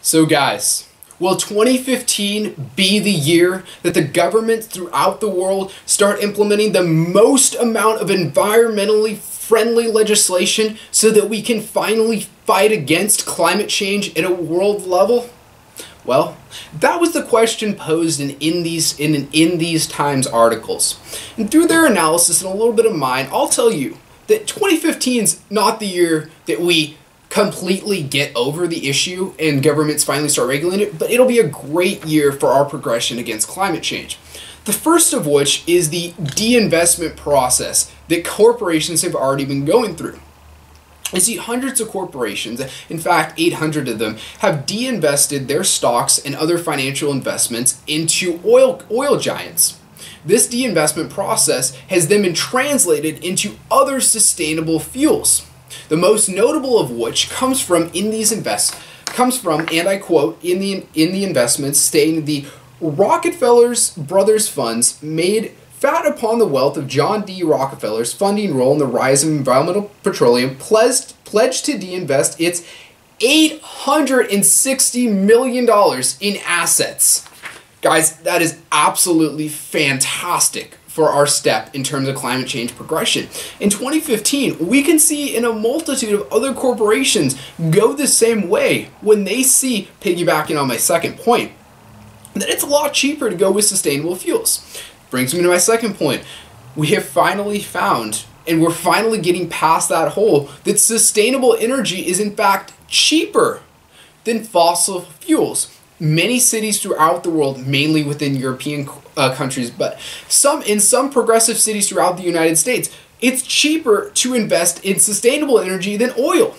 So guys, will 2015 be the year that the governments throughout the world start implementing the most amount of environmentally friendly legislation so that we can finally fight against climate change at a world level? Well, that was the question posed in these Times articles. And through their analysis and a little bit of mine, I'll tell you that 2015 is not the year that we completely get over the issue and governments finally start regulating it, but it'll be a great year for our progression against climate change. The first of which is the de-investment process that corporations have already been going through. I see hundreds of corporations, in fact 800 of them, have de-invested their stocks and other financial investments into oil giants. This de-investment process has then been translated into other sustainable fuels. The most notable of which comes from, and I quote, in the investments, stating the Rockefeller Brothers funds made fat upon the wealth of John D. Rockefeller's funding role in the rise of environmental petroleum pledged to de-invest its $860 million in assets. Guys, that is absolutely fantastic for our step in terms of climate change progression. In 2015, we can see in a multitude of other corporations go the same way when they see, piggybacking on my second point, that it's a lot cheaper to go with sustainable fuels. Brings me to my second point. We have finally found, and we're finally getting past that hole, that sustainable energy is in fact cheaper than fossil fuels. Many cities throughout the world, mainly within European countries, but in some progressive cities throughout the United States, it's cheaper to invest in sustainable energy than oil.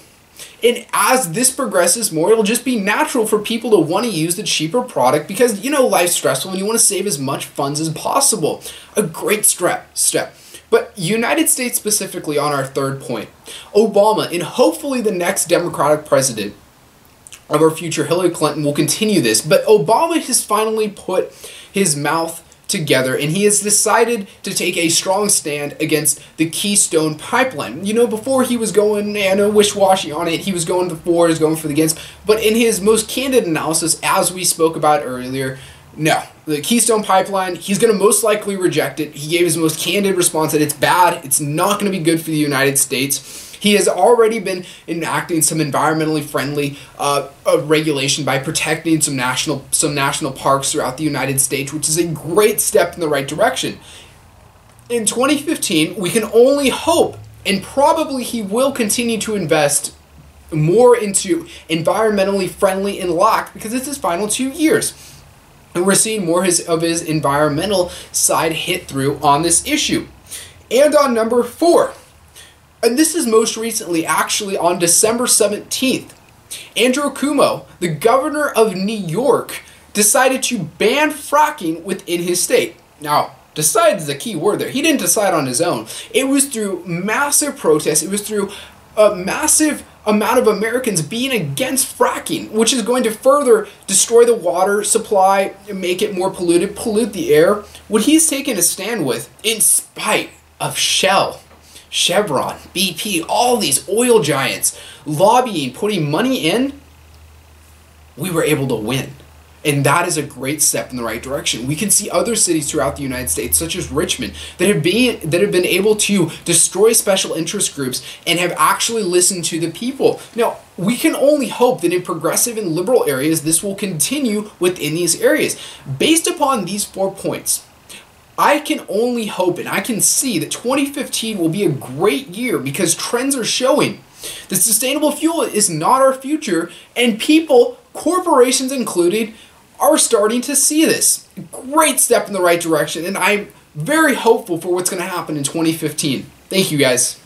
And as this progresses more, it'll just be natural for people to want to use the cheaper product because, you know, life's stressful and you want to save as much funds as possible. A great step. But United States specifically, on our third point, Obama and hopefully the next Democratic president of our future, Hillary Clinton, will continue this, but Obama has finally put his mouth together and he has decided to take a strong stand against the Keystone Pipeline. You know, before he was going, wish-washy on it, he was going for, he was going for the against, but in his most candid analysis, as we spoke about earlier, no, the Keystone Pipeline, he's going to most likely reject it. He gave his most candid response that it's bad, it's not going to be good for the United States. He has already been enacting some environmentally friendly regulation by protecting some national parks throughout the United States, which is a great step in the right direction. In 2015, we can only hope, and probably he will continue to invest more into environmentally friendly and locked because it's his final 2 years. And we're seeing more of his environmental side hit through on this issue. And on number 4, and this is most recently actually on December 17th, Andrew Cuomo, the governor of New York, decided to ban fracking within his state. Now, decide is a key word there. He didn't decide on his own. It was through massive protests. It was through a massive amount of Americans being against fracking, which is going to further destroy the water supply, make it more polluted, pollute the air. What he's taken a stand with, in spite of Shell, Chevron, BP, all these oil giants lobbying, putting money in, we were able to win. And that is a great step in the right direction. We can see other cities throughout the United States, such as Richmond, that have been able to destroy special interest groups and have actually listened to the people. Now, we can only hope that in progressive and liberal areas, this will continue within these areas. Based upon these 4 points, I can only hope and I can see that 2015 will be a great year because trends are showing that sustainable fuel is not our future, and people, corporations included, are starting to see this. Great step in the right direction, and I'm very hopeful for what's going to happen in 2015. Thank you, guys.